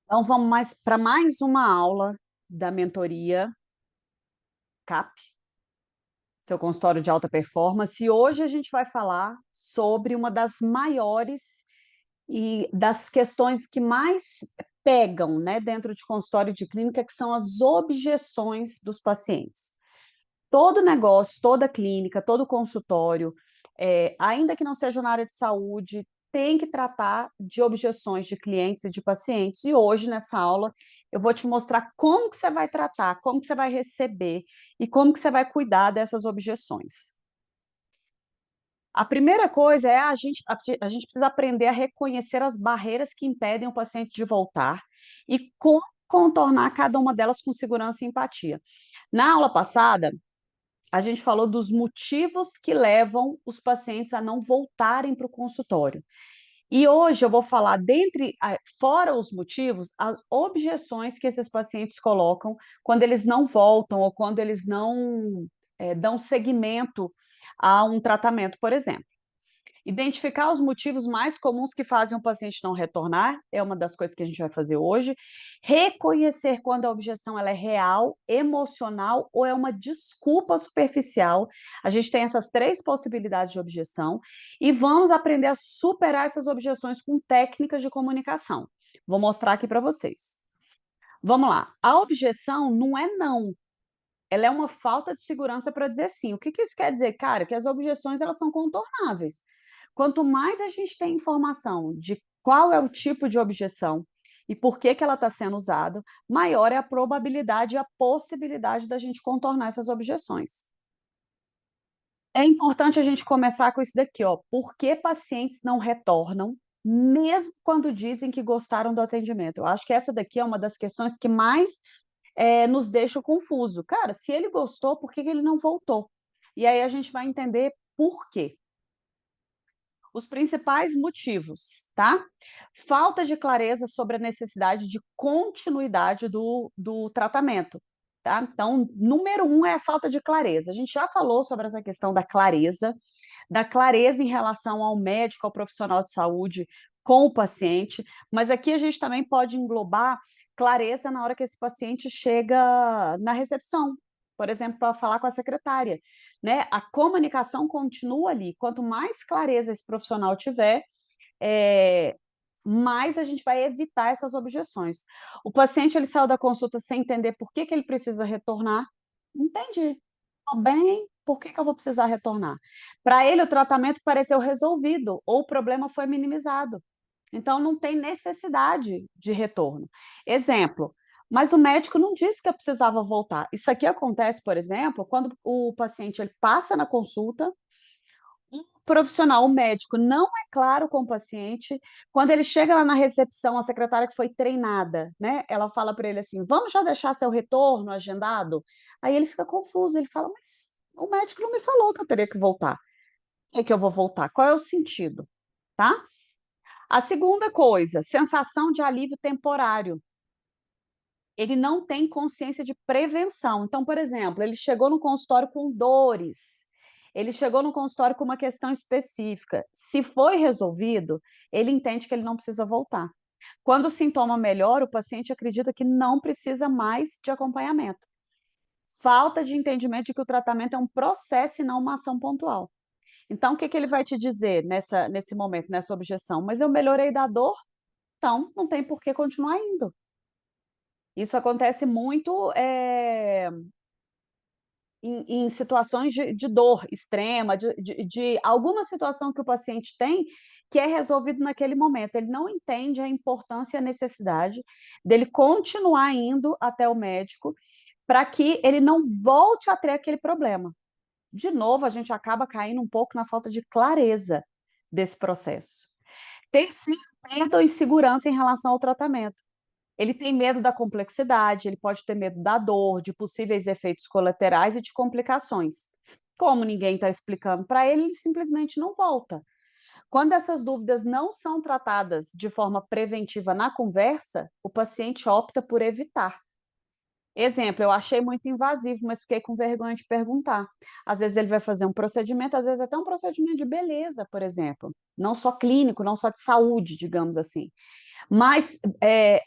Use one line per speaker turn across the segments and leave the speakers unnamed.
Então vamos para mais uma aula da mentoria CAP, seu consultório de alta performance, e hoje a gente vai falar sobre uma das maiores e das questões que mais pegam, né, dentro de consultório de clínica, que são as objeções dos pacientes. Todo negócio, toda clínica, todo consultório, ainda que não seja na área de saúde, tem que tratar de objeções de clientes e de pacientes. E hoje, nessa aula, eu vou te mostrar como que você vai tratar, como que você vai receber e como que você vai cuidar dessas objeções. A primeira coisa é a gente precisa aprender a reconhecer as barreiras que impedem o paciente de voltar e como contornar cada uma delas com segurança e empatia. Na aula passada, a gente falou dos motivos que levam os pacientes a não voltarem para o consultório. E hoje eu vou falar, fora os motivos, as objeções que esses pacientes colocam quando eles não voltam ou quando eles não dão seguimento a um tratamento, por exemplo. Identificar os motivos mais comuns que fazem o paciente não retornar é uma das coisas que a gente vai fazer hoje. Reconhecer quando a objeção ela é real, emocional ou é uma desculpa superficial. A gente tem essas três possibilidades de objeção e vamos aprender a superar essas objeções com técnicas de comunicação. Vou mostrar aqui para vocês. Vamos lá. A objeção não é não. Ela é uma falta de segurança para dizer sim. O que isso quer dizer? Cara, que as objeções elas são contornáveis. Quanto mais a gente tem informação de qual é o tipo de objeção e por que ela está sendo usada, maior é a probabilidade e a possibilidade da gente contornar essas objeções. É importante a gente começar com isso daqui, ó. Por que pacientes não retornam, mesmo quando dizem que gostaram do atendimento? Eu acho que essa daqui é uma das questões que mais nos deixa confuso. Cara, se ele gostou, por que ele não voltou? E aí a gente vai entender por quê. Os principais motivos, tá? Falta de clareza sobre a necessidade de continuidade do tratamento, tá? Então, número um é a falta de clareza. A gente já falou sobre essa questão da clareza em relação ao médico, ao profissional de saúde com o paciente, mas aqui a gente também pode englobar clareza na hora que esse paciente chega na recepção, por exemplo, para falar com a secretária, né? A comunicação continua ali. Quanto mais clareza esse profissional tiver, é, mais a gente vai evitar essas objeções. O paciente ele saiu da consulta sem entender por que ele precisa retornar. Entendi. Tô bem, por que eu vou precisar retornar? Para ele, o tratamento pareceu resolvido ou o problema foi minimizado. Então, não tem necessidade de retorno. Exemplo, mas o médico não disse que eu precisava voltar. Isso aqui acontece, por exemplo, quando o paciente ele passa na consulta, um profissional, o médico, não é claro com o paciente. Quando ele chega lá na recepção, a secretária que foi treinada, né? Ela fala para ele assim: vamos já deixar seu retorno agendado? Aí ele fica confuso, ele fala: mas o médico não me falou que eu teria que voltar. Por que eu vou voltar? Qual é o sentido? Tá? A segunda coisa, sensação de alívio temporário. Ele não tem consciência de prevenção. Então, por exemplo, ele chegou no consultório com dores, ele chegou no consultório com uma questão específica. Se foi resolvido, ele entende que ele não precisa voltar. Quando o sintoma melhora, o paciente acredita que não precisa mais de acompanhamento. Falta de entendimento de que o tratamento é um processo e não uma ação pontual. Então, o que ele vai te dizer nesse momento, nessa objeção? Mas eu melhorei da dor, então não tem por que continuar indo. Isso acontece muito em situações de dor extrema, de alguma situação que o paciente tem que é resolvido naquele momento. Ele não entende a importância e a necessidade dele continuar indo até o médico para que ele não volte a ter aquele problema. De novo, a gente acaba caindo um pouco na falta de clareza desse processo. Terceiro, medo ou insegurança em relação ao tratamento. Ele tem medo da complexidade, ele pode ter medo da dor, de possíveis efeitos colaterais e de complicações. Como ninguém está explicando para ele, ele simplesmente não volta. Quando essas dúvidas não são tratadas de forma preventiva na conversa, o paciente opta por evitar. Exemplo, eu achei muito invasivo, mas fiquei com vergonha de perguntar. Às vezes ele vai fazer um procedimento, às vezes até um procedimento de beleza, por exemplo, não só clínico, não só de saúde, digamos assim. Mas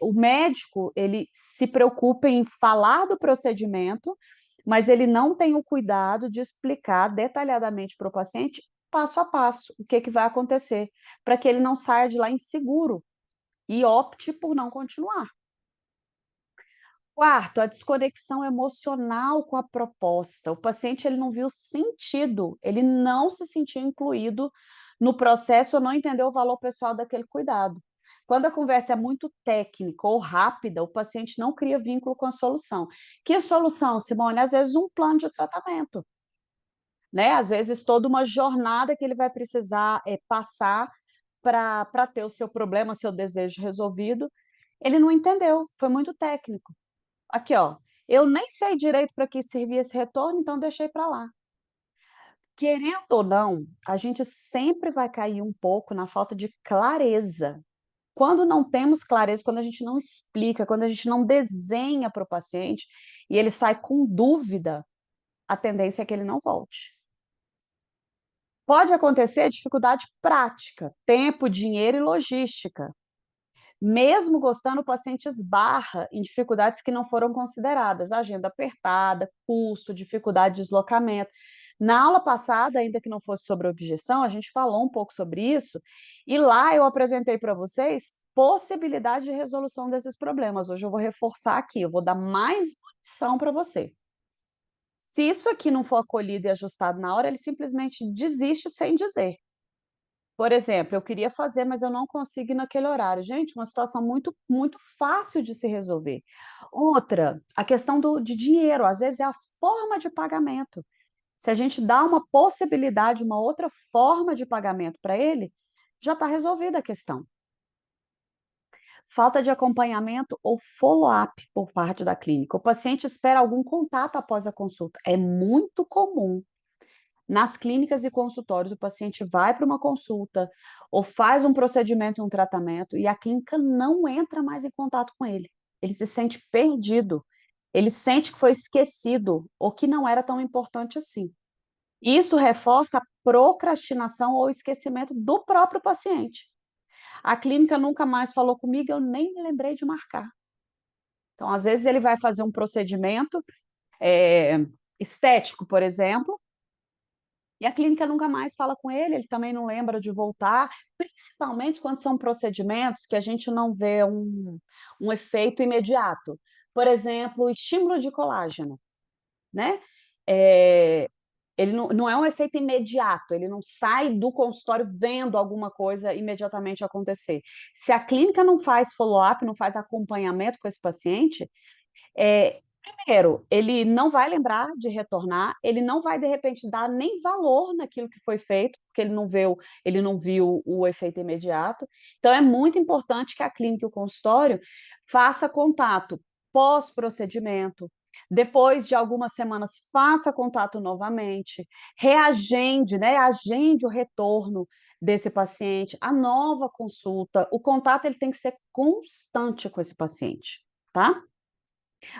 o médico, ele se preocupa em falar do procedimento, mas ele não tem o cuidado de explicar detalhadamente para o paciente, passo a passo, o que que vai acontecer, para que ele não saia de lá inseguro e opte por não continuar. Quarto, a desconexão emocional com a proposta. O paciente ele não viu sentido, ele não se sentiu incluído no processo ou não entendeu o valor pessoal daquele cuidado. Quando a conversa é muito técnica ou rápida, o paciente não cria vínculo com a solução. Que solução, Simone? Às vezes um plano de tratamento, né? Às vezes toda uma jornada que ele vai precisar passar para ter o seu problema, seu desejo resolvido. Ele não entendeu, foi muito técnico. Aqui, ó, eu nem sei direito para que servia esse retorno, então deixei para lá. Querendo ou não, a gente sempre vai cair um pouco na falta de clareza. Quando não temos clareza, quando a gente não explica, quando a gente não desenha para o paciente e ele sai com dúvida, a tendência é que ele não volte. Pode acontecer dificuldade prática, tempo, dinheiro e logística. Mesmo gostando, o paciente esbarra em dificuldades que não foram consideradas, agenda apertada, custo, dificuldade de deslocamento. Na aula passada, ainda que não fosse sobre objeção, a gente falou um pouco sobre isso, e lá eu apresentei para vocês possibilidade de resolução desses problemas. Hoje eu vou reforçar aqui, eu vou dar mais opção para você. Se isso aqui não for acolhido e ajustado na hora, ele simplesmente desiste sem dizer. Por exemplo, eu queria fazer, mas eu não consigo ir naquele horário. Gente, uma situação muito, muito fácil de se resolver. Outra, a questão de dinheiro, às vezes é a forma de pagamento. Se a gente dá uma possibilidade, uma outra forma de pagamento para ele, já está resolvida a questão. Falta de acompanhamento ou follow-up por parte da clínica. O paciente espera algum contato após a consulta. É muito comum nas clínicas e consultórios, o paciente vai para uma consulta ou faz um procedimento, um tratamento, e a clínica não entra mais em contato com ele. Ele se sente perdido, ele sente que foi esquecido ou que não era tão importante assim. Isso reforça a procrastinação ou esquecimento do próprio paciente. A clínica nunca mais falou comigo, eu nem me lembrei de marcar. Então, às vezes, ele vai fazer um procedimento estético, por exemplo, e a clínica nunca mais fala com ele, ele também não lembra de voltar, principalmente quando são procedimentos que a gente não vê um efeito imediato. Por exemplo, estímulo de colágeno, né? É, ele não é um efeito imediato, ele não sai do consultório vendo alguma coisa imediatamente acontecer. Se a clínica não faz follow-up, não faz acompanhamento com esse paciente, primeiro, ele não vai lembrar de retornar, ele não vai, de repente, dar nem valor naquilo que foi feito, porque ele não viu o efeito imediato. Então, é muito importante que a clínica e o consultório faça contato pós-procedimento, depois de algumas semanas, faça contato novamente, reagende, né? Agende o retorno desse paciente, a nova consulta. O contato ele tem que ser constante com esse paciente, tá?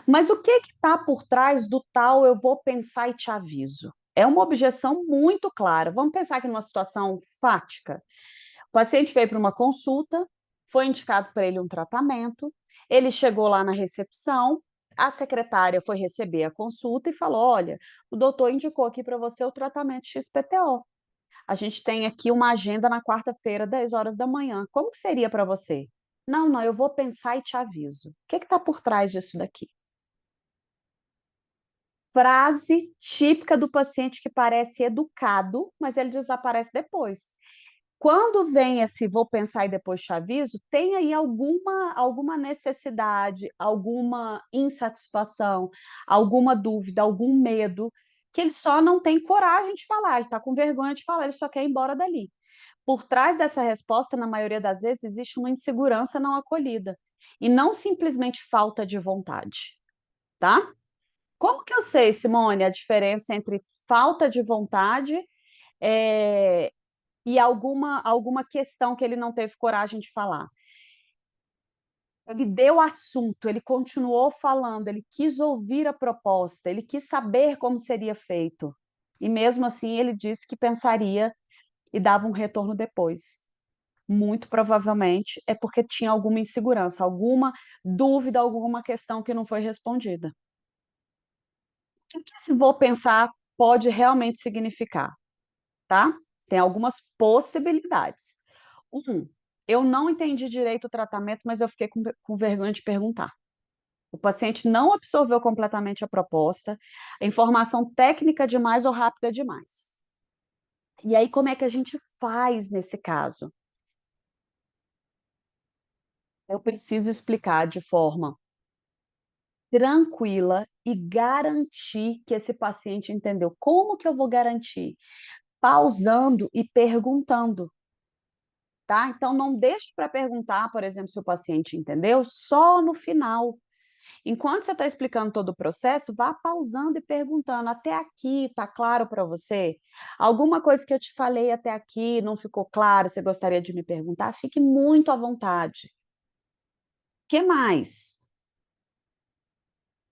Mas o que está por trás do tal "eu vou pensar e te aviso"? É uma objeção muito clara. Vamos pensar aqui numa situação fática. O paciente veio para uma consulta, foi indicado para ele um tratamento, ele chegou lá na recepção, a secretária foi receber a consulta e falou: olha, o doutor indicou aqui para você o tratamento XPTO. A gente tem aqui uma agenda na quarta-feira, 10 horas da manhã. Como que seria para você? Não, não, eu vou pensar e te aviso. O que está por trás disso daqui? Frase típica do paciente que parece educado, mas ele desaparece depois. Quando vem esse "vou pensar e depois te aviso", tem aí alguma necessidade, alguma insatisfação, alguma dúvida, algum medo, que ele só não tem coragem de falar, ele está com vergonha de falar, ele só quer ir embora dali. Por trás dessa resposta, na maioria das vezes, existe uma insegurança não acolhida, e não simplesmente falta de vontade, tá? Como que eu sei, Simone, a diferença entre falta de vontade, eh, e alguma questão que ele não teve coragem de falar? Ele deu o assunto, ele continuou falando, ele quis ouvir a proposta, ele quis saber como seria feito. E mesmo assim ele disse que pensaria e dava um retorno depois. Muito provavelmente é porque tinha alguma insegurança, alguma dúvida, alguma questão que não foi respondida. O que esse vou pensar pode realmente significar, tá? Tem algumas possibilidades. Um, eu não entendi direito o tratamento, mas eu fiquei com vergonha de perguntar. O paciente não absorveu completamente a proposta, a informação técnica demais ou rápida demais. E aí, como é que a gente faz nesse caso? Eu preciso explicar de forma tranquila e garantir que esse paciente entendeu. Como que eu vou garantir? Pausando e perguntando, tá? Então não deixe para perguntar, por exemplo, se o paciente entendeu, só no final. Enquanto você está explicando todo o processo, vá pausando e perguntando: até aqui está claro para você? Alguma coisa que eu te falei até aqui não ficou claro, você gostaria de me perguntar? Fique muito à vontade. Que mais?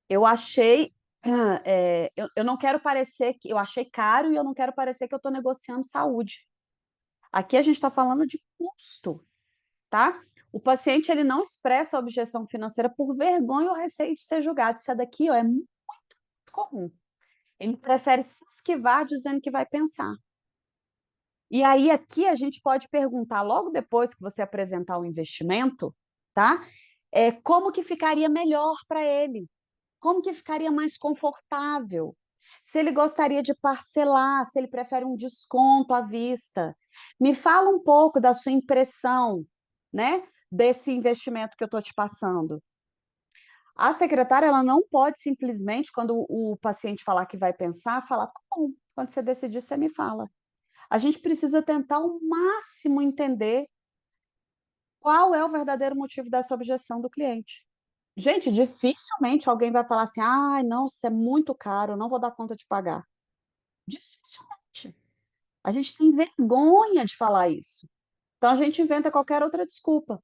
Eu achei, eu não quero parecer que eu achei caro e eu não quero parecer que eu estou negociando saúde. Aqui a gente está falando de custo, tá? O paciente ele não expressa a objeção financeira por vergonha ou receio de ser julgado. Isso daqui, ó, é muito comum. Ele prefere se esquivar dizendo que vai pensar. E aí aqui a gente pode perguntar logo depois que você apresentar o investimento, tá? Como que ficaria melhor para ele? Como que ficaria mais confortável? Se ele gostaria de parcelar, se ele prefere um desconto à vista. Me fala um pouco da sua impressão, né, desse investimento que eu estou te passando. A secretária, ela não pode simplesmente, quando o paciente falar que vai pensar, falar: "Tá bom, quando você decidir, você me fala". A gente precisa tentar ao máximo entender qual é o verdadeiro motivo dessa objeção do cliente. Gente, dificilmente alguém vai falar assim: "Ai, não, isso é muito caro, eu não vou dar conta de pagar". Dificilmente. A gente tem vergonha de falar isso. Então a gente inventa qualquer outra desculpa.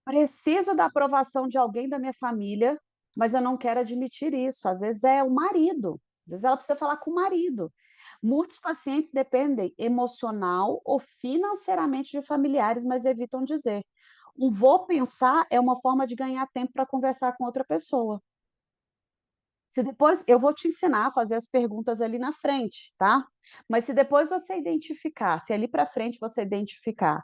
Preciso da aprovação de alguém da minha família, mas eu não quero admitir isso. Às vezes é o marido, às vezes ela precisa falar com o marido. Muitos pacientes dependem emocional ou financeiramente de familiares, mas evitam dizer. O vou pensar é uma forma de ganhar tempo para conversar com outra pessoa. Se depois eu vou te ensinar a fazer as perguntas ali na frente, tá? Mas se depois você identificar, se ali para frente você identificar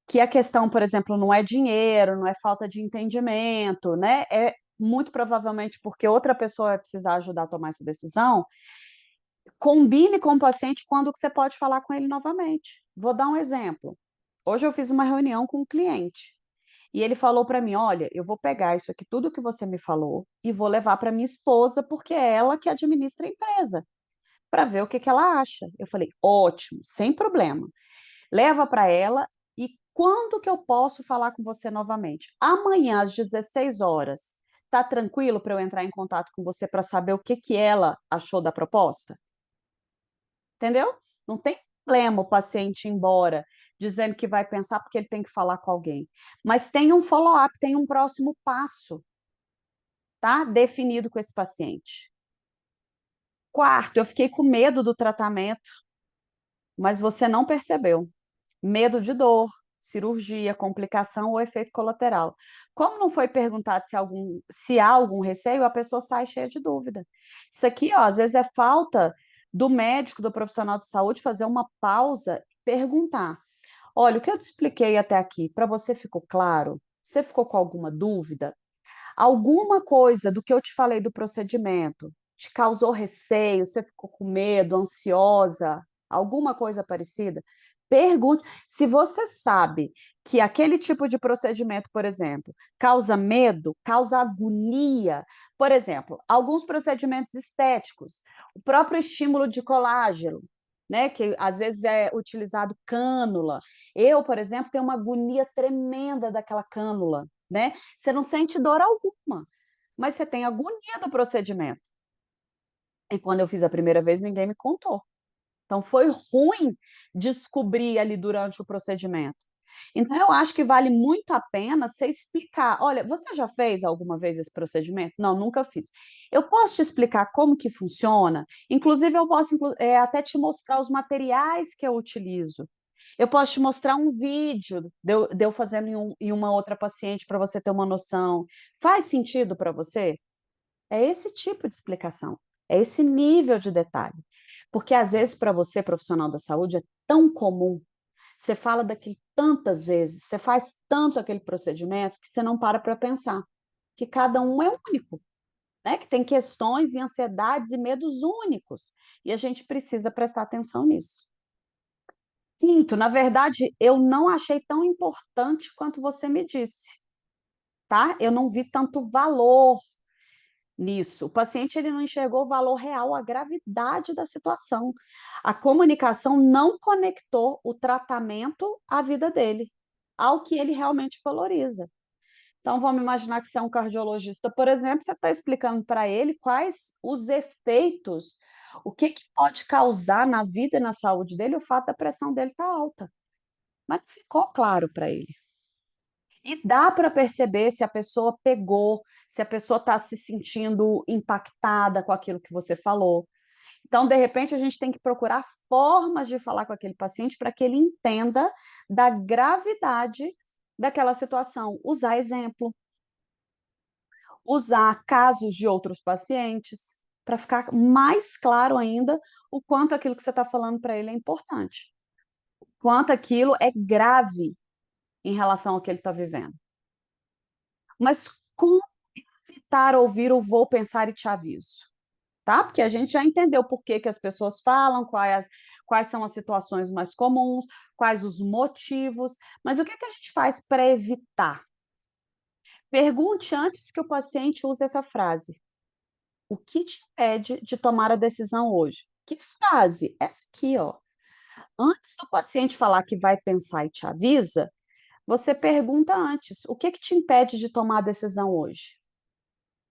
que a questão, por exemplo, não é dinheiro, não é falta de entendimento, né, é muito provavelmente porque outra pessoa vai precisar ajudar a tomar essa decisão, combine com o paciente quando que você pode falar com ele novamente. Vou dar um exemplo. Hoje eu fiz uma reunião com um cliente, e ele falou para mim: "Olha, eu vou pegar isso aqui, tudo que você me falou, e vou levar para minha esposa, porque é ela que administra a empresa, para ver o que que ela acha". Eu falei: "Ótimo, sem problema. Leva para ela e quando que eu posso falar com você novamente? Amanhã às 16 horas. Tá tranquilo para eu entrar em contato com você para saber o que que ela achou da proposta?". Entendeu? Não tem problema o paciente ir embora dizendo que vai pensar porque ele tem que falar com alguém. Mas tem um follow-up, tem um próximo passo, tá? Definido com esse paciente. Quarto, eu fiquei com medo do tratamento, mas você não percebeu. Medo de dor, cirurgia, complicação ou efeito colateral. Como não foi perguntado se há algum receio, a pessoa sai cheia de dúvida. Isso aqui, ó, às vezes é falta do médico, do profissional de saúde fazer uma pausa e perguntar: "Olha, o que eu te expliquei até aqui, para você ficou claro? Você ficou com alguma dúvida? Alguma coisa do que eu te falei do procedimento te causou receio? Você ficou com medo, ansiosa? Alguma coisa parecida?". Pergunte. Se você sabe que aquele tipo de procedimento, por exemplo, causa medo, causa agonia, por exemplo, alguns procedimentos estéticos, o próprio estímulo de colágeno, né, que às vezes é utilizado cânula. Eu, por exemplo, tenho uma agonia tremenda daquela cânula, né? Você não sente dor alguma, mas você tem agonia do procedimento. E quando eu fiz a primeira vez, ninguém me contou. Então foi ruim descobrir ali durante o procedimento. Então eu acho que vale muito a pena você explicar: "Olha, você já fez alguma vez esse procedimento?". "Não, nunca fiz". "Eu posso te explicar como que funciona? Inclusive eu posso até te mostrar os materiais que eu utilizo. Eu posso te mostrar um vídeo de eu fazendo em uma outra paciente para você ter uma noção. Faz sentido para você?". É esse tipo de explicação, é esse nível de detalhe. Porque às vezes para você, profissional da saúde, é tão comum, você fala daquilo tantas vezes, você faz tanto aquele procedimento que você não para pensar, que cada um é único, né, que tem questões e ansiedades e medos únicos, e a gente precisa prestar atenção nisso. Quinto, na verdade, eu não achei tão importante quanto você me disse, tá, eu não vi tanto valor nisso. O paciente ele não enxergou o valor real, a gravidade da situação. A comunicação não conectou o tratamento à vida dele, ao que ele realmente valoriza. Então vamos imaginar que você é um cardiologista, por exemplo, você está explicando para ele quais os efeitos, o que que pode causar na vida e na saúde dele o fato da pressão dele estar alta, mas não ficou claro para ele. E dá para perceber se a pessoa pegou, se a pessoa está se sentindo impactada com aquilo que você falou. Então, de repente, a gente tem que procurar formas de falar com aquele paciente para que ele entenda da gravidade daquela situação. Usar exemplo, usar casos de outros pacientes, para ficar mais claro ainda o quanto aquilo que você está falando para ele é importante, quanto aquilo é grave em relação ao que ele está vivendo. Mas como evitar ouvir o "vou pensar e te aviso", tá? Porque a gente já entendeu por que que as pessoas falam, quais são as situações mais comuns, quais os motivos, mas o que que a gente faz para evitar? Pergunte antes que o paciente use essa frase: "O que te impede de tomar a decisão hoje?". Que frase? Essa aqui, ó. Antes do paciente falar que vai pensar e te avisa, você pergunta antes: "O que que te impede de tomar a decisão hoje?".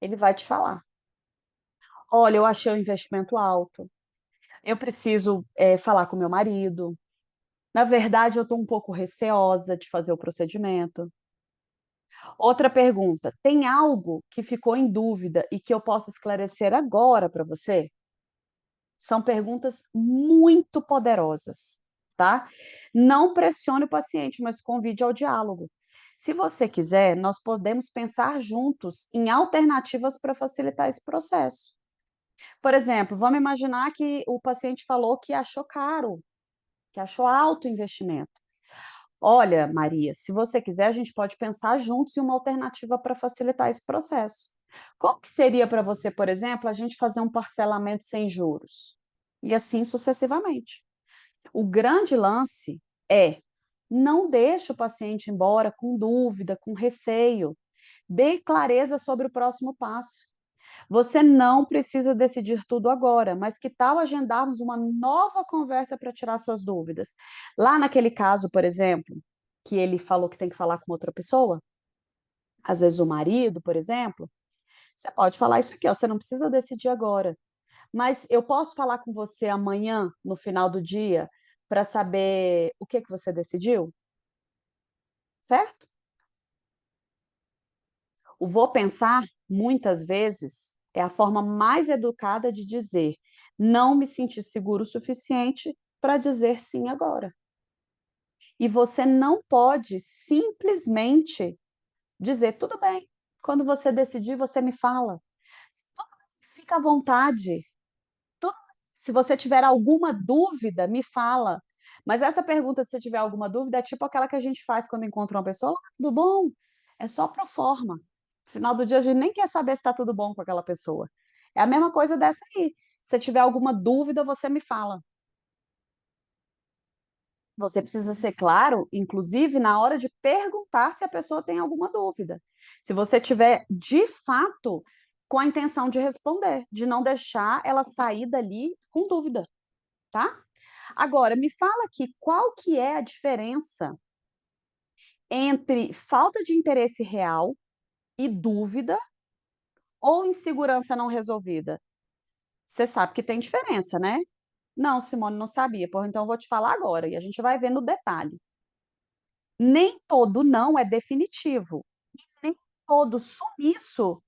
Ele vai te falar. Olha, eu achei o investimento alto, eu preciso, falar com meu marido, na verdade eu estou um pouco receosa de fazer o procedimento. Outra pergunta: tem algo que ficou em dúvida e que eu posso esclarecer agora para você? São perguntas muito poderosas, tá. Não pressione o paciente, mas convide ao diálogo. Se você quiser, nós podemos pensar juntos em alternativas para facilitar esse processo. Por exemplo, vamos imaginar que o paciente falou que achou caro, que achou alto o investimento. Olha, Maria, se você quiser, a gente pode pensar juntos em uma alternativa para facilitar esse processo. Como que seria para você, por exemplo, a gente fazer um parcelamento sem juros? E assim sucessivamente. O grande lance é não deixe o paciente embora com dúvida, com receio. Dê clareza sobre o próximo passo. Você não precisa decidir tudo agora, mas que tal agendarmos uma nova conversa para tirar suas dúvidas? Lá naquele caso, por exemplo, que ele falou que tem que falar com outra pessoa, às vezes o marido, por exemplo, você pode falar isso aqui, ó, você não precisa decidir agora, mas eu posso falar com você amanhã, no final do dia, para saber o que que você decidiu, certo? O "vou pensar", muitas vezes, é a forma mais educada de dizer: "Não me senti seguro o suficiente para dizer sim agora". E você não pode simplesmente dizer: "Tudo bem, quando você decidir, você me fala". Fica à vontade. Tu Se você tiver alguma dúvida, me fala. Mas essa pergunta, se você tiver alguma dúvida, é tipo aquela que a gente faz quando encontra uma pessoa: "Olá, tudo bom?". É só pro forma. No final do dia, a gente nem quer saber se está tudo bom com aquela pessoa. É a mesma coisa dessa aí. Se tiver alguma dúvida, você me fala. Você precisa ser claro, inclusive na hora de perguntar se a pessoa tem alguma dúvida. Se você tiver, de fato, com a intenção de responder, de não deixar ela sair dali com dúvida, tá? Agora, me fala aqui, qual que é a diferença entre falta de interesse real e dúvida ou insegurança não resolvida? Você sabe que tem diferença, né? Não, Simone, não sabia. Porra, então eu vou te falar agora e a gente vai ver no detalhe. Nem todo não é definitivo, nem todo sumiço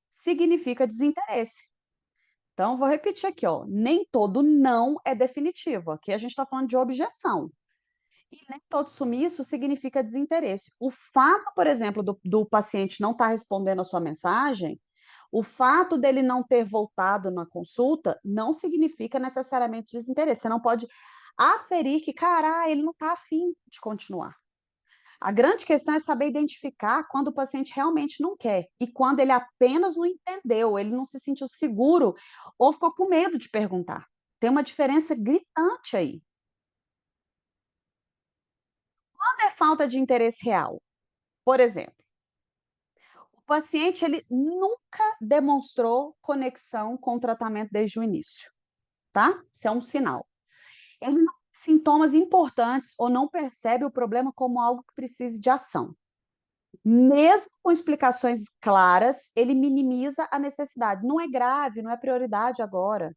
significa desinteresse. Então, vou repetir aqui, ó, nem todo não é definitivo. Aqui a gente está falando de objeção. E nem todo sumiço significa desinteresse. O fato, por exemplo, do paciente não estar respondendo a sua mensagem, o fato dele não ter voltado na consulta, não significa necessariamente desinteresse. Você não pode aferir que, cara, ele não está afim de continuar. A grande questão é saber identificar quando o paciente realmente não quer e quando ele apenas não entendeu, ele não se sentiu seguro ou ficou com medo de perguntar. Tem uma diferença gritante aí. Quando é falta de interesse real? Por exemplo, o paciente ele nunca demonstrou conexão com o tratamento desde o início, tá? Isso é um sinal. Ele não tem sintomas importantes ou não percebe o problema como algo que precise de ação. Mesmo com explicações claras, ele minimiza a necessidade. Não é grave, não é prioridade agora.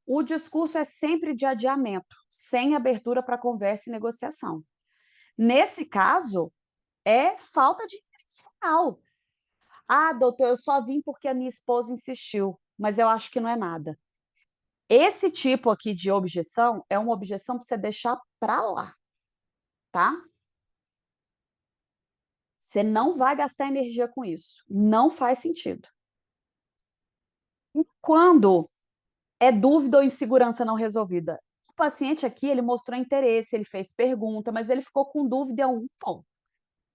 O discurso é sempre de adiamento, sem abertura para conversa e negociação. Nesse caso, é falta de interesse real. Ah, doutor, eu só vim porque a minha esposa insistiu, mas eu acho que não é nada. Esse tipo aqui de objeção é uma objeção para você deixar para lá, tá? Você não vai gastar energia com isso. Não faz sentido. E quando é dúvida ou insegurança não resolvida? O paciente aqui, ele mostrou interesse, ele fez pergunta, mas ele ficou com dúvida em algum ponto,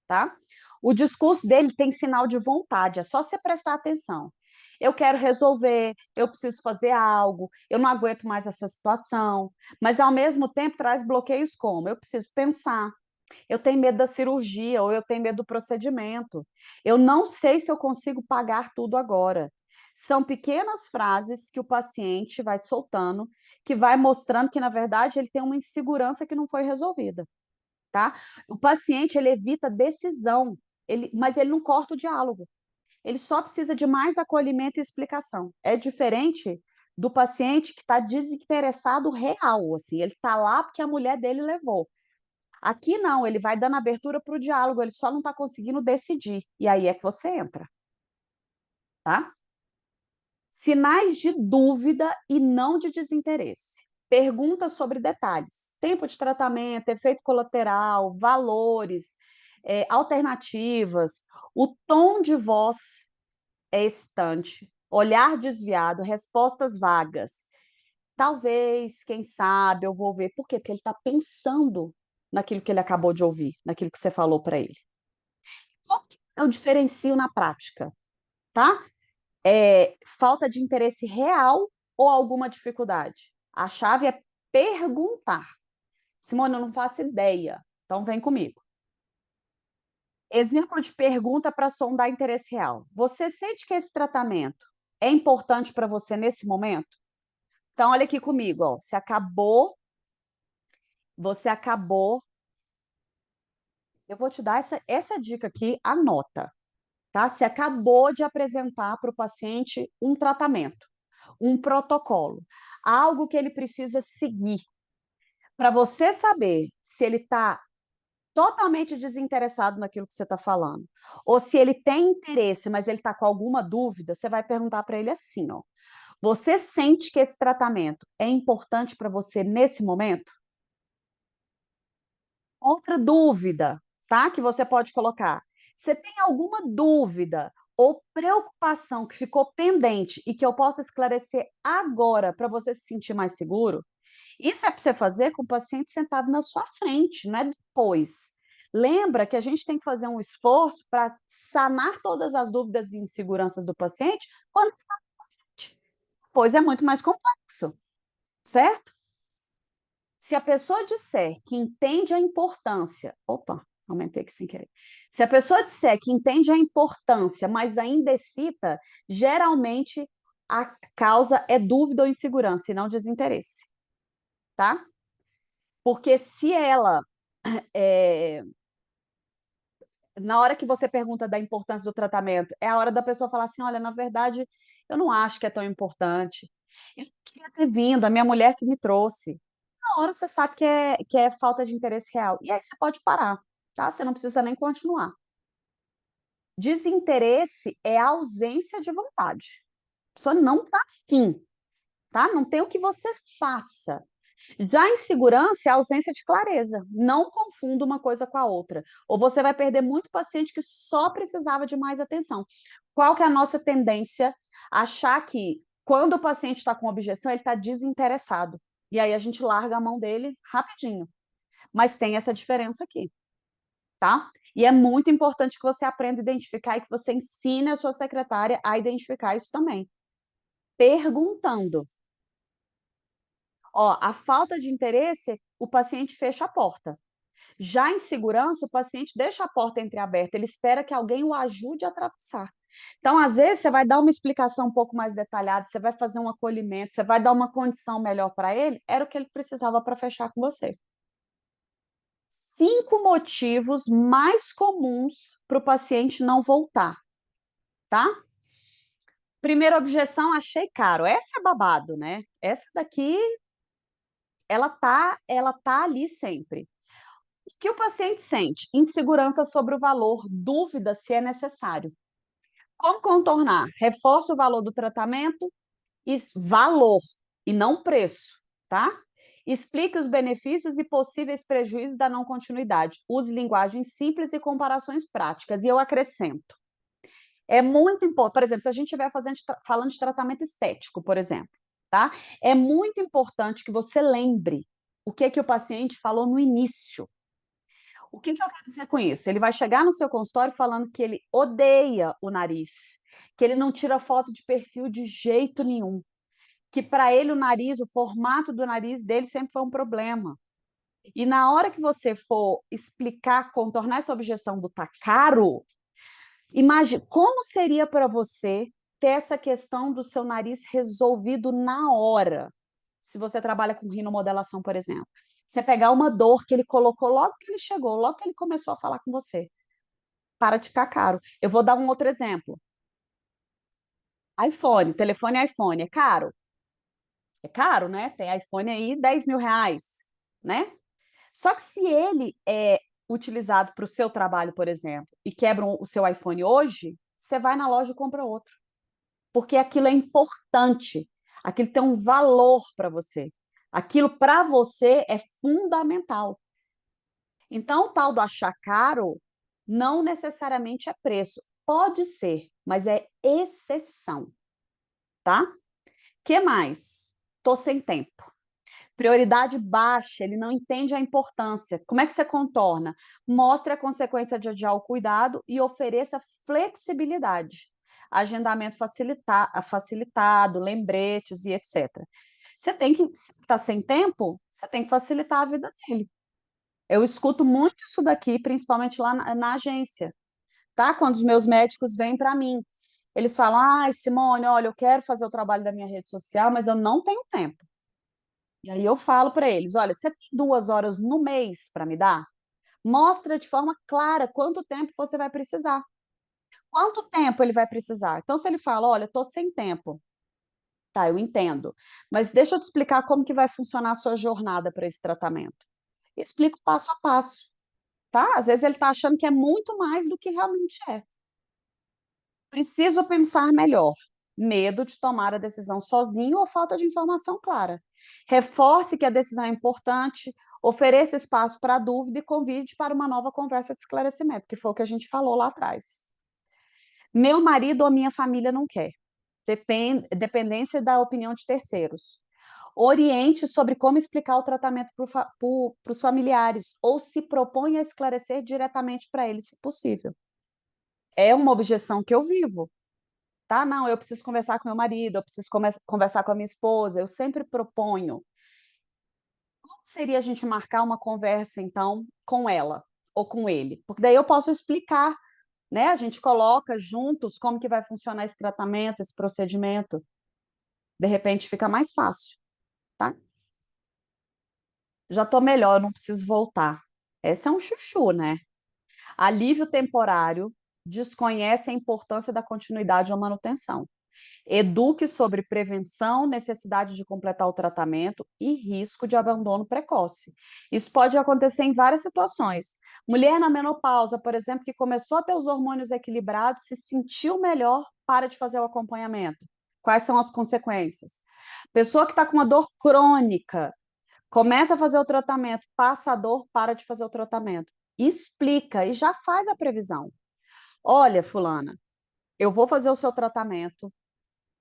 tá? O discurso dele tem sinal de vontade, é só você prestar atenção. Eu quero resolver, eu preciso fazer algo, eu não aguento mais essa situação, mas ao mesmo tempo traz bloqueios como eu preciso pensar, eu tenho medo da cirurgia ou eu tenho medo do procedimento. Eu não sei se eu consigo pagar tudo agora. São pequenas frases que o paciente vai soltando, que vai mostrando que, na verdade, ele tem uma insegurança que não foi resolvida, tá? O paciente, ele evita decisão, mas ele não corta o diálogo. Ele só precisa de mais acolhimento e explicação. É diferente do paciente que está desinteressado real, assim, ele está lá porque a mulher dele levou. Aqui não, ele vai dando abertura para o diálogo, ele só não está conseguindo decidir. E aí é que você entra, tá? Sinais de dúvida e não de desinteresse. Perguntas sobre detalhes, tempo de tratamento, efeito colateral, valores, alternativas. O tom de voz é excitante, olhar desviado, respostas vagas. Talvez, quem sabe, eu vou ver. Por quê? Porque ele está pensando naquilo que ele acabou de ouvir, naquilo que você falou para ele. Qual que é o diferencio na prática, tá? Falta de interesse real ou alguma dificuldade? A chave é perguntar. Simone, eu não faço ideia. Então vem comigo. Exemplo de pergunta para sondar interesse real. Você sente que esse tratamento é importante para você nesse momento? Então olha aqui comigo, ó. Você acabou. Eu vou te dar essa dica aqui, anota, tá? Você acabou de apresentar para o paciente um tratamento, um protocolo, algo que ele precisa seguir. Para você saber se ele está totalmente desinteressado naquilo que você está falando, ou se ele tem interesse, mas ele está com alguma dúvida, você vai perguntar para ele assim, ó. Você sente que esse tratamento é importante para você nesse momento? Outra dúvida, tá? Que você pode colocar. Você tem alguma dúvida ou preocupação que ficou pendente e que eu possa esclarecer agora para você se sentir mais seguro? Isso é para você fazer com o paciente sentado na sua frente, não é depois. Lembra que a gente tem que fazer um esforço para sanar todas as dúvidas e inseguranças do paciente quando está na frente, pois é muito mais complexo, certo? Se a pessoa disser que entende a importância, opa, aumentei aqui sem querer. Se a pessoa disser que entende a importância, mas ainda excita, geralmente a causa é dúvida ou insegurança e não desinteresse, tá? Porque se ela, é, na hora que você pergunta da importância do tratamento, é a hora da pessoa falar assim: olha, na verdade, eu não acho que é tão importante. Eu queria ter vindo, a minha mulher que me trouxe. hora você sabe que é falta de interesse real. E aí você pode parar, tá? Você não precisa nem continuar. Desinteresse é ausência de vontade. A pessoa não está afim, tá? Não tem o que você faça. Já insegurança é ausência de clareza. Não confunda uma coisa com a outra. Ou você vai perder muito paciente que só precisava de mais atenção. Qual que é a nossa tendência? Achar que quando o paciente está com objeção, ele está desinteressado. E aí a gente larga a mão dele rapidinho. Mas tem essa diferença aqui, tá? E é muito importante que você aprenda a identificar e que você ensine a sua secretária a identificar isso também. Perguntando. Ó, a falta de interesse, o paciente fecha a porta. Já em segurança, o paciente deixa a porta entreaberta, ele espera que alguém o ajude a atravessar. Então, às vezes, você vai dar uma explicação um pouco mais detalhada, você vai fazer um acolhimento, você vai dar uma condição melhor para ele, era o que ele precisava para fechar com você. 5 motivos mais comuns para o paciente não voltar, tá? Primeira objeção, achei caro. Essa é babado, né? Essa daqui, ela tá ali sempre. O que o paciente sente? Insegurança sobre o valor, dúvida se é necessário. Como contornar? Reforça o valor do tratamento e valor e não preço, tá? Explique os benefícios e possíveis prejuízos da não continuidade. Use linguagem simples e comparações práticas. E eu acrescento. É muito importante, por exemplo, se a gente estiver falando de tratamento estético, por exemplo, tá? É muito importante que você lembre o que o paciente falou no início. O que eu quero dizer com isso? Ele vai chegar no seu consultório falando que ele odeia o nariz, que ele não tira foto de perfil de jeito nenhum, que para ele o nariz, o formato do nariz dele sempre foi um problema. E na hora que você for explicar, contornar essa objeção do tá caro, imagine como seria para você ter essa questão do seu nariz resolvido na hora, se você trabalha com rinomodelação, por exemplo. Você pegar uma dor que ele colocou logo que ele chegou, logo que ele começou a falar com você. Para de ficar caro. Eu vou dar um outro exemplo. iPhone, telefone iPhone, é caro? É caro, né? Tem iPhone aí, 10 mil reais, né? Só que se ele é utilizado para o seu trabalho, por exemplo, e quebram o seu iPhone hoje, você vai na loja e compra outro. Porque aquilo é importante. Aquilo tem um valor para você. Aquilo para você é fundamental. Então, o tal do achar caro não necessariamente é preço. Pode ser, mas é exceção, tá? Que mais? Tô sem tempo. Prioridade baixa, ele não entende a importância. Como é que você contorna? Mostre a consequência de adiar o cuidado e ofereça flexibilidade. Agendamento facilitado, lembretes e etc. Você tem que estar sem tempo, você tem que facilitar a vida dele. Eu escuto muito isso daqui, principalmente lá na agência, tá? Quando os meus médicos vêm para mim, eles falam: ai, Simone, olha, eu quero fazer o trabalho da minha rede social, mas eu não tenho tempo. E aí eu falo para eles: olha, você tem 2 horas no mês para me dar? Mostra de forma clara quanto tempo você vai precisar. Quanto tempo ele vai precisar? Então, se ele fala: olha, estou sem tempo, tá, eu entendo, mas deixa eu te explicar como que vai funcionar a sua jornada para esse tratamento. Explico passo a passo, tá? Às vezes ele está achando que é muito mais do que realmente é. Preciso pensar melhor. Medo de tomar a decisão sozinho ou falta de informação clara. Reforce que a decisão é importante, ofereça espaço para dúvida e convide para uma nova conversa de esclarecimento, que foi o que a gente falou lá atrás. Meu marido ou minha família não quer. Dependência da opinião de terceiros. Oriente sobre como explicar o tratamento para os familiares ou se propõe a esclarecer diretamente para eles, se possível. É uma objeção que eu vivo. Tá? Não, eu preciso conversar com meu marido, eu preciso conversar com a minha esposa, eu sempre proponho. Como seria a gente marcar uma conversa, então, com ela ou com ele? Porque daí eu posso explicar, né? A gente coloca juntos como que vai funcionar esse tratamento, esse procedimento. De repente fica mais fácil, tá? Já tô melhor, eu não preciso voltar. Esse é um chuchu, né? Alívio temporário, desconhece a importância da continuidade ou manutenção. Eduque sobre prevenção, necessidade de completar o tratamento e risco de abandono precoce. Isso pode acontecer em várias situações. Mulher na menopausa, por exemplo, que começou a ter os hormônios equilibrados, se sentiu melhor, para de fazer o acompanhamento. Quais são as consequências? Pessoa que está com uma dor crônica, começa a fazer o tratamento, passa a dor, para de fazer o tratamento. Explica e já faz a previsão. Olha, fulana, eu vou fazer o seu tratamento,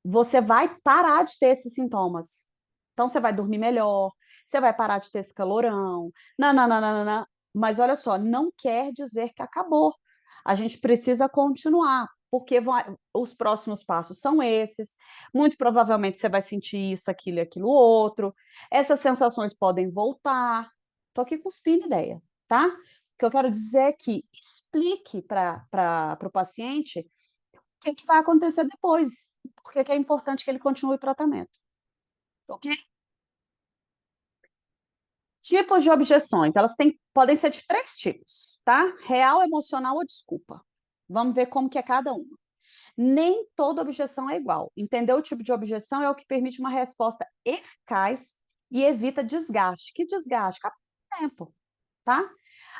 você vai parar de ter esses sintomas. Então, você vai dormir melhor, você vai parar de ter esse calorão, nananana. Mas olha só, não quer dizer que acabou. A gente precisa continuar, porque os próximos passos são esses. Muito provavelmente você vai sentir isso, aquilo e aquilo outro. Essas sensações podem voltar. Estou aqui cuspindo ideia, tá? O que eu quero dizer é que explique para o paciente que vai acontecer depois, porque que é importante que ele continue o tratamento, ok? Tipos de objeções, podem ser de 3 tipos, tá? Real, emocional ou desculpa. Vamos ver como que é cada uma. Nem toda objeção é igual. Entender o tipo de objeção é o que permite uma resposta eficaz e evita desgaste. Que desgaste? Capta tempo, tá?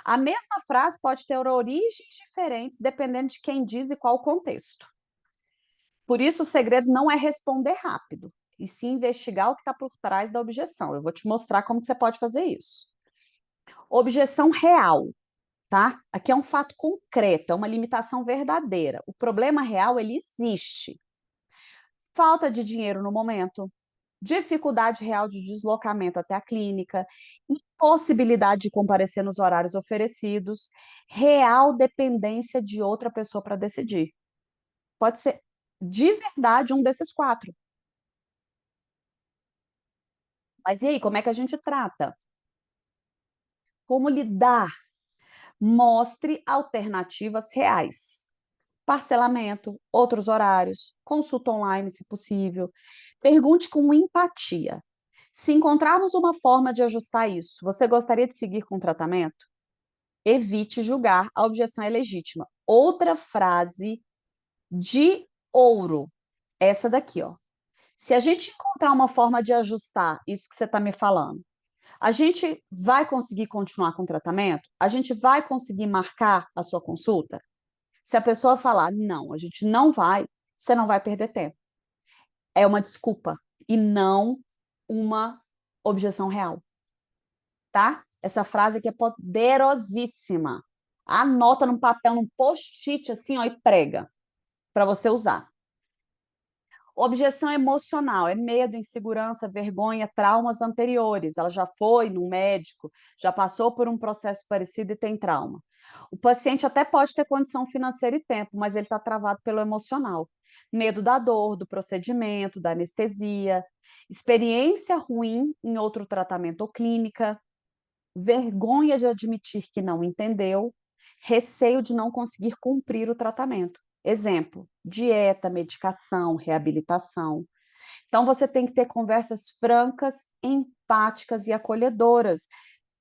A mesma frase pode ter origens diferentes dependendo de quem diz e qual o contexto. Por isso, o segredo não é responder rápido, e sim investigar o que está por trás da objeção. Eu vou te mostrar como que você pode fazer isso. Objeção real, tá? Aqui é um fato concreto, é uma limitação verdadeira. O problema real, ele existe. Falta de dinheiro no momento, dificuldade real de deslocamento até a clínica, impossibilidade de comparecer nos horários oferecidos, real dependência de outra pessoa para decidir. Pode ser de verdade um desses 4. Mas e aí, como é que a gente trata? Como lidar? Mostre alternativas reais. Parcelamento, outros horários, consulta online, se possível. Pergunte com empatia. Se encontrarmos uma forma de ajustar isso, você gostaria de seguir com o tratamento? Evite julgar, a objeção é legítima. Outra frase de ouro, essa daqui, ó. Se a gente encontrar uma forma de ajustar isso que você está me falando, a gente vai conseguir continuar com o tratamento? A gente vai conseguir marcar a sua consulta? Se a pessoa falar, não, a gente não vai, você não vai perder tempo. É uma desculpa e não uma objeção real, tá? Essa frase aqui é poderosíssima. Anota num papel, num post-it assim, ó, e prega para você usar. Objeção emocional é medo, insegurança, vergonha, traumas anteriores. Ela já foi no médico, já passou por um processo parecido e tem trauma. O paciente até pode ter condição financeira e tempo, mas ele está travado pelo emocional. Medo da dor, do procedimento, da anestesia, experiência ruim em outro tratamento ou clínica, vergonha de admitir que não entendeu, receio de não conseguir cumprir o tratamento. Exemplo, dieta, medicação, reabilitação. Então, você tem que ter conversas francas, empáticas e acolhedoras,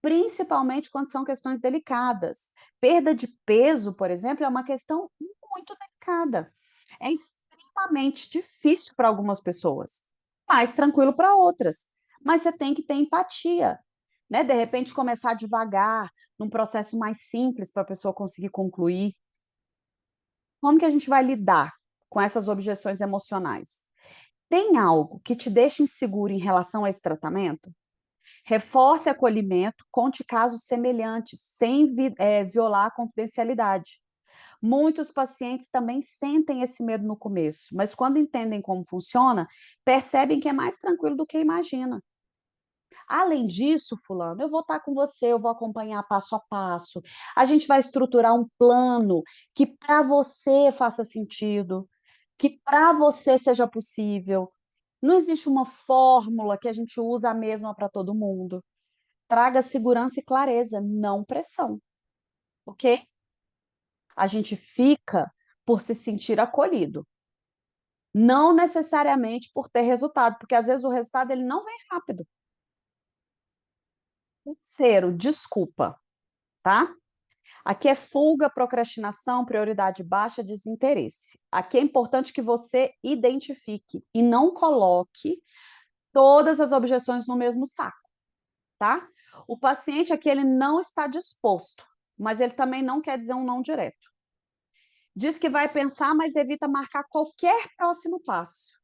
principalmente quando são questões delicadas. Perda de peso, por exemplo, é uma questão muito delicada. É extremamente difícil para algumas pessoas, mais tranquilo para outras. Mas você tem que ter empatia, né? De repente, começar devagar, num processo mais simples para a pessoa conseguir concluir. Como que a gente vai lidar com essas objeções emocionais? Tem algo que te deixa inseguro em relação a esse tratamento? Reforce acolhimento, conte casos semelhantes, sem violar a confidencialidade. Muitos pacientes também sentem esse medo no começo, mas quando entendem como funciona, percebem que é mais tranquilo do que imagina. Além disso, fulano, eu vou estar com você, eu vou acompanhar passo a passo. A gente vai estruturar um plano que para você faça sentido, que para você seja possível. Não existe uma fórmula que a gente usa a mesma para todo mundo. Traga segurança e clareza, não pressão, ok? A gente fica por se sentir acolhido, não necessariamente por ter resultado, porque às vezes o resultado ele não vem rápido. Terceiro, desculpa, tá? Aqui é fuga, procrastinação, prioridade baixa, desinteresse. Aqui é importante que você identifique e não coloque todas as objeções no mesmo saco, tá? O paciente aqui ele não está disposto, mas ele também não quer dizer um não direto. Diz que vai pensar, mas evita marcar qualquer próximo passo.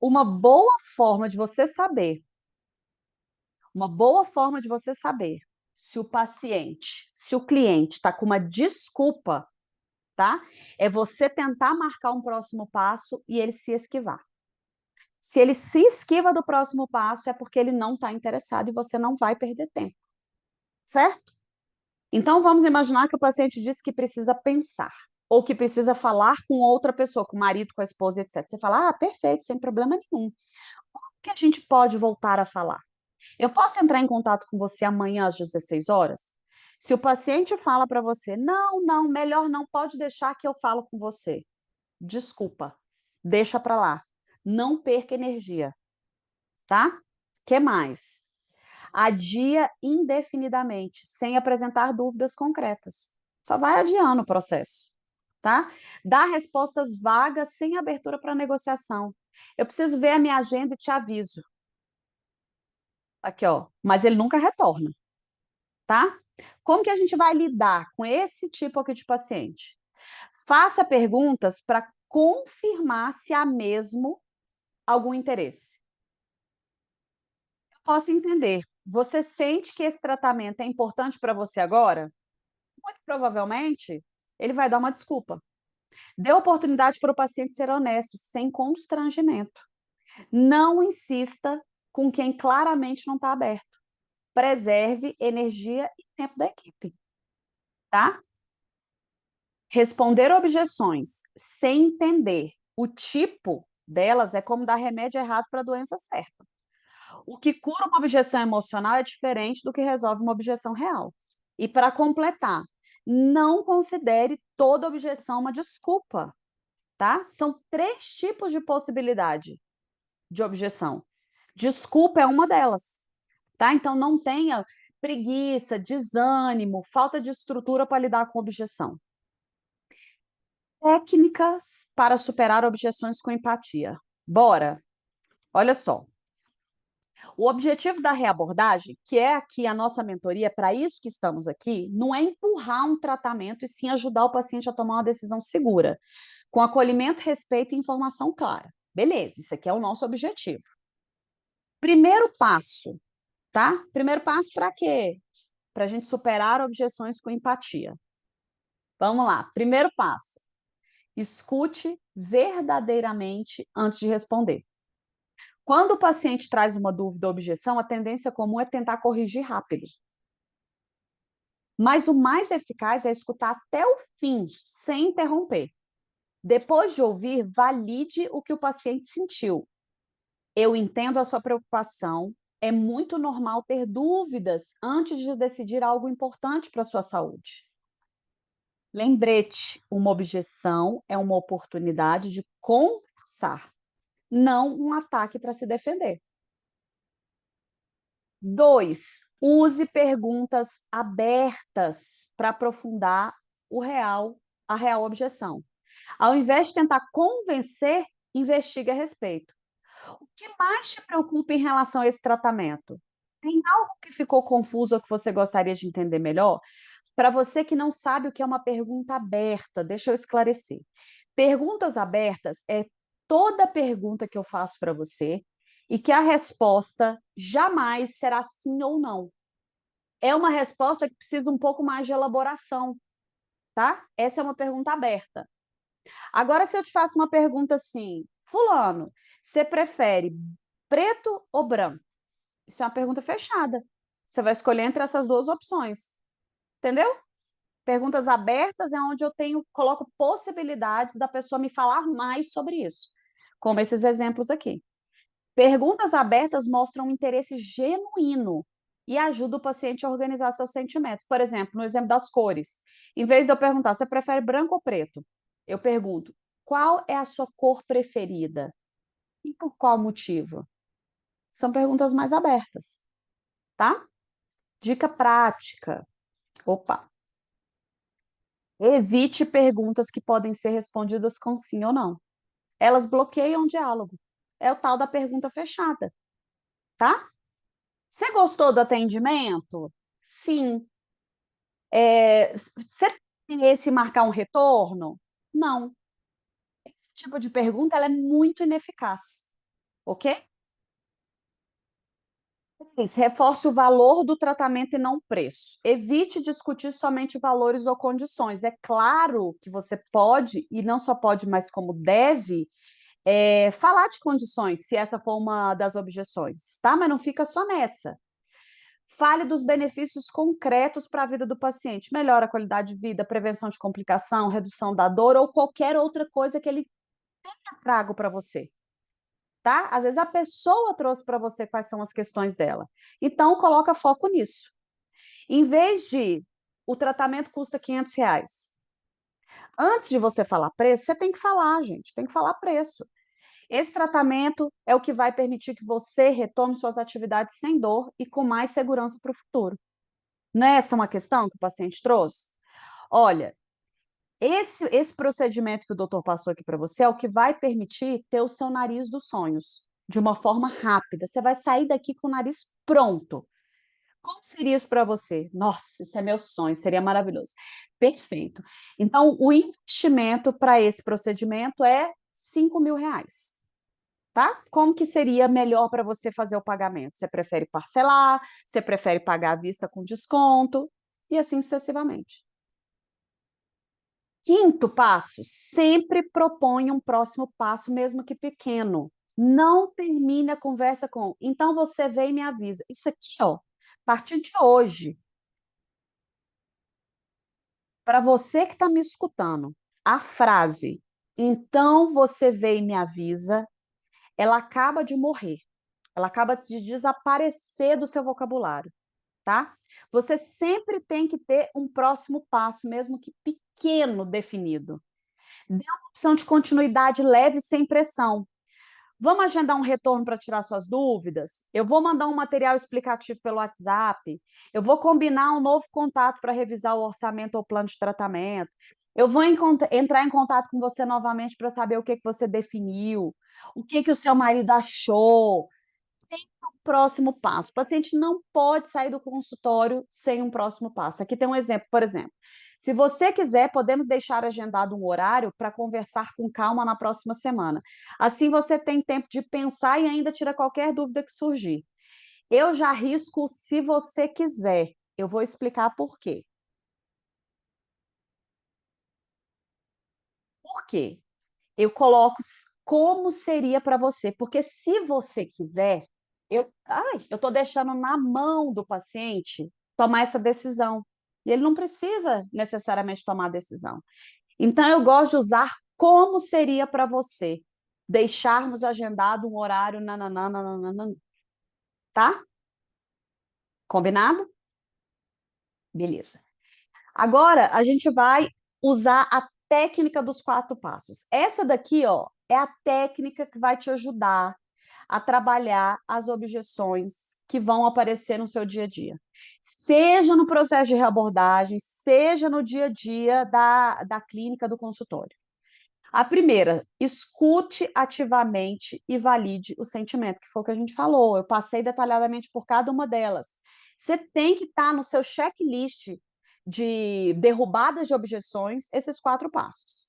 Uma boa forma de você saber, uma boa forma de você saber se o paciente, se o cliente está com uma desculpa, tá? É você tentar marcar um próximo passo e ele se esquivar. Se ele se esquiva do próximo passo, é porque ele não está interessado e você não vai perder tempo, certo? Então, vamos imaginar que o paciente disse que precisa pensar, ou que precisa falar com outra pessoa, com o marido, com a esposa, etc. Você fala, perfeito, sem problema nenhum. O que a gente pode voltar a falar? Eu posso entrar em contato com você amanhã às 16 horas? Se o paciente fala para você, não, não, melhor não, pode deixar que eu falo com você. Desculpa, deixa para lá. Não perca energia, tá? Que mais? Adia indefinidamente, sem apresentar dúvidas concretas. Só vai adiando o processo, tá? Dá respostas vagas sem abertura para negociação. Eu preciso ver a minha agenda e te aviso. Aqui, ó. Mas ele nunca retorna, tá? Como que a gente vai lidar com esse tipo aqui de paciente? Faça perguntas para confirmar se há mesmo algum interesse. Eu posso entender. Você sente que esse tratamento é importante para você agora? Muito provavelmente, ele vai dar uma desculpa. Dê oportunidade para o paciente ser honesto, sem constrangimento. Não insista com quem claramente não está aberto. Preserve energia e tempo da equipe, tá? Responder objeções sem entender o tipo delas é como dar remédio errado para a doença certa. O que cura uma objeção emocional é diferente do que resolve uma objeção real. E para completar, não considere toda objeção uma desculpa, tá? São 3 tipos de possibilidade de objeção. Desculpa é uma delas, tá? Então não tenha preguiça, desânimo, falta de estrutura para lidar com objeção. Técnicas para superar objeções com empatia. Bora! Olha só. O objetivo da reabordagem, que é aqui a nossa mentoria, para isso que estamos aqui, não é empurrar um tratamento e sim ajudar o paciente a tomar uma decisão segura, com acolhimento, respeito e informação clara. Beleza, isso aqui é o nosso objetivo. Primeiro passo, tá? Primeiro passo para quê? Para a gente superar objeções com empatia. Vamos lá, primeiro passo. Escute verdadeiramente antes de responder. Quando o paciente traz uma dúvida ou objeção, a tendência comum é tentar corrigir rápido. Mas o mais eficaz é escutar até o fim, sem interromper. Depois de ouvir, valide o que o paciente sentiu. Eu entendo a sua preocupação. É muito normal ter dúvidas antes de decidir algo importante para a sua saúde. Lembrete, uma objeção é uma oportunidade de conversar, não um ataque para se defender. 2, use perguntas abertas para aprofundar a real objeção. Ao invés de tentar convencer, investigue a respeito. O que mais te preocupa em relação a esse tratamento? Tem algo que ficou confuso ou que você gostaria de entender melhor? Para você que não sabe o que é uma pergunta aberta, deixa eu esclarecer. Perguntas abertas é toda pergunta que eu faço para você e que a resposta jamais será sim ou não. É uma resposta que precisa um pouco mais de elaboração, tá? Essa é uma pergunta aberta. Agora, se eu te faço uma pergunta assim, fulano, você prefere preto ou branco? Isso é uma pergunta fechada. Você vai escolher entre essas duas opções. Entendeu? Perguntas abertas é onde eu coloco possibilidades da pessoa me falar mais sobre isso, como esses exemplos aqui. Perguntas abertas mostram um interesse genuíno e ajudam o paciente a organizar seus sentimentos. Por exemplo, no exemplo das cores, em vez de eu perguntar, você prefere branco ou preto? Eu pergunto, qual é a sua cor preferida? E por qual motivo? São perguntas mais abertas, tá? Dica prática. Opa! Evite perguntas que podem ser respondidas com sim ou não. Elas bloqueiam o diálogo. É o tal da pergunta fechada, tá? Você gostou do atendimento? Sim. Você tem esse marcar um retorno? Não. Esse tipo de pergunta ela é muito ineficaz, ok? 3, reforce o valor do tratamento e não o preço. Evite discutir somente valores ou condições. É claro que você pode, e não só pode, mas como deve, falar de condições, se essa for uma das objeções, tá? Mas não fica só nessa. Fale dos benefícios concretos para a vida do paciente. Melhora a qualidade de vida, prevenção de complicação, redução da dor ou qualquer outra coisa que ele tenha trago para você. Tá? Às vezes a pessoa trouxe para você quais são as questões dela. Então, coloca foco nisso. Em vez de o tratamento custa R$ 500, antes de você falar preço, você tem que falar, gente, tem que falar preço. Esse tratamento é o que vai permitir que você retome suas atividades sem dor e com mais segurança para o futuro. Não é essa uma questão que o paciente trouxe? Olha, esse procedimento que o doutor passou aqui para você é o que vai permitir ter o seu nariz dos sonhos, de uma forma rápida. Você vai sair daqui com o nariz pronto. Como seria isso para você? Nossa, esse é meu sonho, seria maravilhoso. Perfeito. Então, o investimento para esse procedimento é R$ 5.000, tá? Como que seria melhor para você fazer o pagamento? Você prefere parcelar? Você prefere pagar à vista com desconto? E assim sucessivamente. Quinto passo, sempre proponha um próximo passo, mesmo que pequeno. Não termine a conversa com, então você vem e me avisa. Isso aqui, ó, a partir de hoje, para você que está me escutando, a frase, então você vem e me avisa, ela acaba de morrer, ela acaba de desaparecer do seu vocabulário, tá? Você sempre tem que ter um próximo passo, mesmo que pequeno, definido. Dê uma opção de continuidade leve sem pressão. Vamos agendar um retorno para tirar suas dúvidas? Eu vou mandar um material explicativo pelo WhatsApp. Eu vou combinar um novo contato para revisar o orçamento ou plano de tratamento. Eu vou entrar em contato com você novamente para saber o que, que você definiu, o que, que o seu marido achou. Tem um próximo passo. O paciente não pode sair do consultório sem um próximo passo. Aqui tem um exemplo, por exemplo. Se você quiser, podemos deixar agendado um horário para conversar com calma na próxima semana. Assim você tem tempo de pensar e ainda tira qualquer dúvida que surgir. Eu já risco se você quiser. Eu vou explicar por quê. Por quê? Eu coloco como seria para você, porque se você quiser, eu estou deixando na mão do paciente tomar essa decisão. E ele não precisa necessariamente tomar a decisão. Então, eu gosto de usar como seria para você deixarmos agendado um horário, nananana, tá? Combinado? Beleza. Agora, a gente vai usar a técnica dos 4 passos. Essa daqui, ó, é a técnica que vai te ajudar a trabalhar as objeções que vão aparecer no seu dia a dia. Seja no processo de reabordagem, seja no dia a dia da clínica, do consultório. A primeira, escute ativamente e valide o sentimento, que foi o que a gente falou. Eu passei detalhadamente por cada uma delas. Você tem que estar no seu checklist de derrubadas de objeções, esses 4 passos.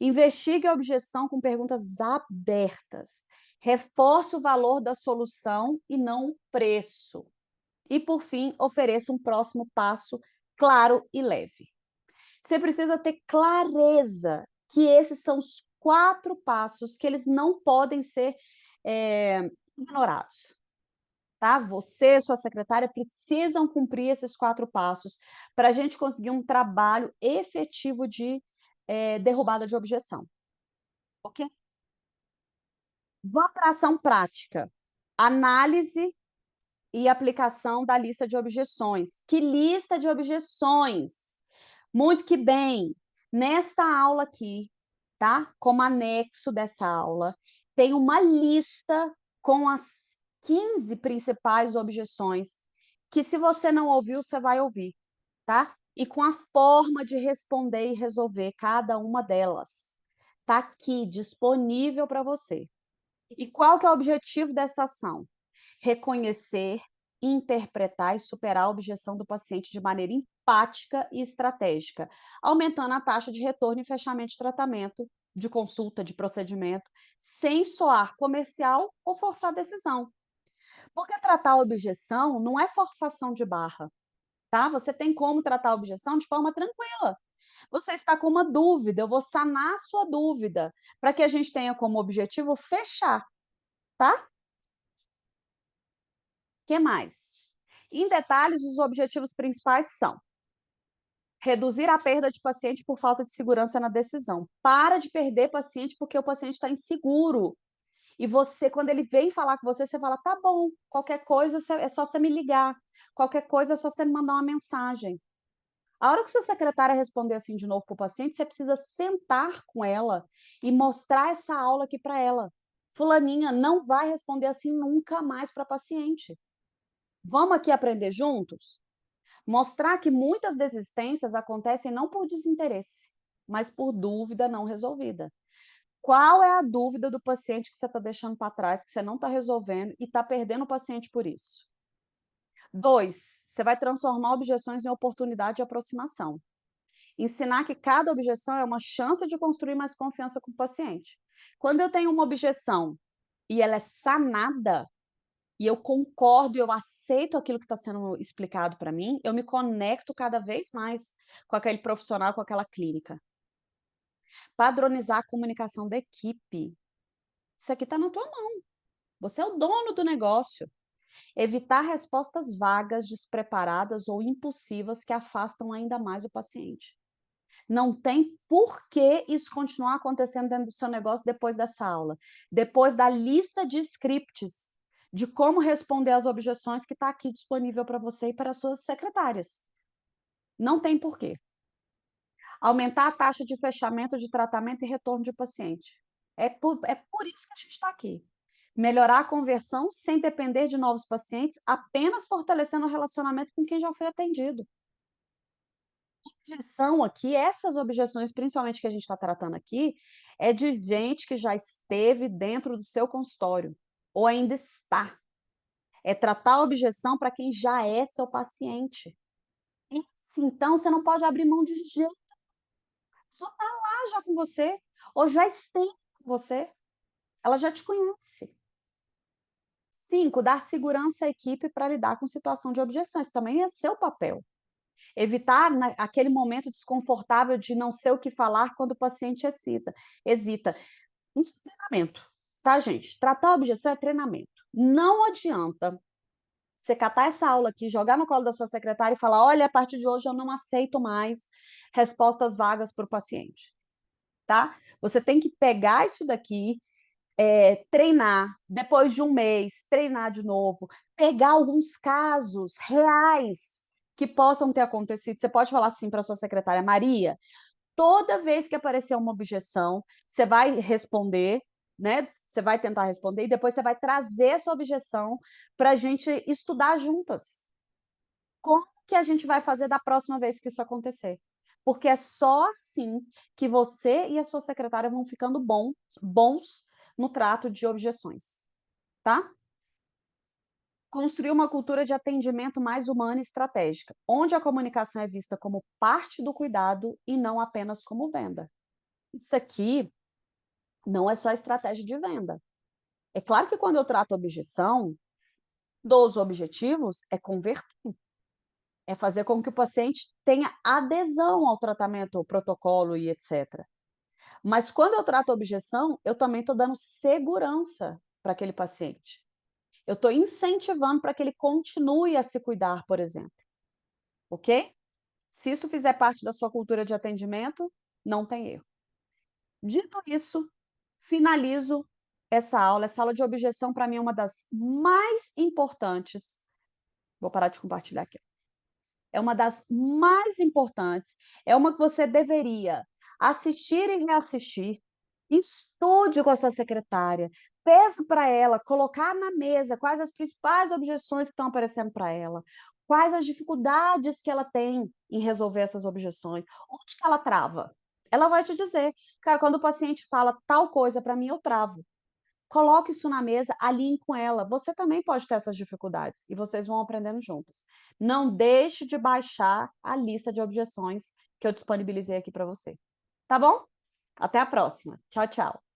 Investigue a objeção com perguntas abertas. Reforce o valor da solução e não o preço. E, por fim, ofereça um próximo passo claro e leve. Você precisa ter clareza que esses são os 4 passos que eles não podem ser ignorados. Tá? Você e sua secretária precisam cumprir esses 4 passos para a gente conseguir um trabalho efetivo de derrubada de objeção. Ok? Vamos para a ação prática. Análise e aplicação da lista de objeções. Que lista de objeções? Muito que bem. Nesta aula aqui, tá? Como anexo dessa aula, tem uma lista com as 15 principais objeções que, se você não ouviu, você vai ouvir, tá? e com a forma de responder e resolver cada uma delas. Está aqui disponível para você. E qual que é o objetivo dessa ação? Reconhecer, interpretar e superar a objeção do paciente de maneira empática e estratégica, aumentando a taxa de retorno e fechamento de tratamento, de consulta, de procedimento, sem soar comercial ou forçar a decisão. Porque tratar a objeção não é forçação de barra, tá? Você tem como tratar a objeção de forma tranquila. Você está com uma dúvida, eu vou sanar a sua dúvida, para que a gente tenha como objetivo fechar, tá? Que mais? Em detalhes, os objetivos principais são: reduzir a perda de paciente por falta de segurança na decisão. Para de perder paciente porque o paciente está inseguro. E você, quando ele vem falar com você, você fala: tá bom, qualquer coisa é só você me ligar, qualquer coisa é só você me mandar uma mensagem. A hora que sua secretária responder assim de novo para o paciente, você precisa sentar com ela e mostrar essa aula aqui para ela. Fulaninha não vai responder assim nunca mais para paciente. Vamos aqui aprender juntos? Mostrar que muitas desistências acontecem não por desinteresse, mas por dúvida não resolvida. Qual é a dúvida do paciente que você está deixando para trás, que você não está resolvendo e está perdendo o paciente por isso? 2, você vai transformar objeções em oportunidade de aproximação. Ensinar que cada objeção é uma chance de construir mais confiança com o paciente. Quando eu tenho uma objeção e ela é sanada, e eu concordo, eu aceito aquilo que está sendo explicado para mim, eu me conecto cada vez mais com aquele profissional, com aquela clínica. Padronizar a comunicação da equipe. Isso aqui está na tua mão. Você é o dono do negócio. Evitar respostas vagas, despreparadas ou impulsivas que afastam ainda mais o paciente. Não tem por que isso continuar acontecendo dentro do seu negócio depois dessa aula. Depois da lista de scripts de como responder às objeções que está aqui disponível para você e para as suas secretárias. Não tem porquê. Aumentar a taxa de fechamento de tratamento e retorno de paciente. É por isso que a gente está aqui. Melhorar a conversão sem depender de novos pacientes, apenas fortalecendo o relacionamento com quem já foi atendido. Objeção aqui, essas objeções, principalmente que a gente está tratando aqui, é de gente que já esteve dentro do seu consultório, ou ainda está. É tratar a objeção para quem já é seu paciente. Esse, então, você não pode abrir mão de jeito, só está lá já com você, ou já esteve com você, ela já te conhece. 5, dar segurança à equipe para lidar com situação de objeções, também é seu papel. Evitar aquele momento desconfortável de não ser o que falar quando o paciente hesita. Isso é treinamento, tá, gente? Tratar a objeção é treinamento. Não adianta você catar essa aula aqui, jogar no colo da sua secretária e falar: olha, a partir de hoje eu não aceito mais respostas vagas para o paciente, tá? Você tem que pegar isso daqui, treinar, depois de um mês, treinar de novo, pegar alguns casos reais que possam ter acontecido. Você pode falar assim para sua secretária: Maria, toda vez que aparecer uma objeção, você vai responder, né? Você vai tentar responder e depois você vai trazer essa objeção para a gente estudar juntas. Como que a gente vai fazer da próxima vez que isso acontecer? Porque é só assim que você e a sua secretária vão ficando bons no trato de objeções, tá? Construir uma cultura de atendimento mais humana e estratégica, onde a comunicação é vista como parte do cuidado e não apenas como venda. Isso aqui não é só estratégia de venda. É claro que quando eu trato objeção, dos objetivos é converter, é fazer com que o paciente tenha adesão ao tratamento, ao protocolo e etc. Mas quando eu trato objeção, eu também estou dando segurança para aquele paciente. Eu estou incentivando para que ele continue a se cuidar, por exemplo. Ok? Se isso fizer parte da sua cultura de atendimento, não tem erro. Dito isso, finalizo essa aula. Essa aula de objeção, para mim, é uma das mais importantes. Vou parar de compartilhar aqui. É uma das mais importantes. É uma que você deveria assistir e reassistir. Estude com a sua secretária. Peça para ela, colocar na mesa quais as principais objeções que estão aparecendo para ela. Quais as dificuldades que ela tem em resolver essas objeções? Onde que ela trava? Ela vai te dizer: "Cara, quando o paciente fala tal coisa para mim, eu travo". Coloque isso na mesa, alinhe com ela. Você também pode ter essas dificuldades e vocês vão aprendendo juntos. Não deixe de baixar a lista de objeções que eu disponibilizei aqui para você. Tá bom? Até a próxima. Tchau, tchau.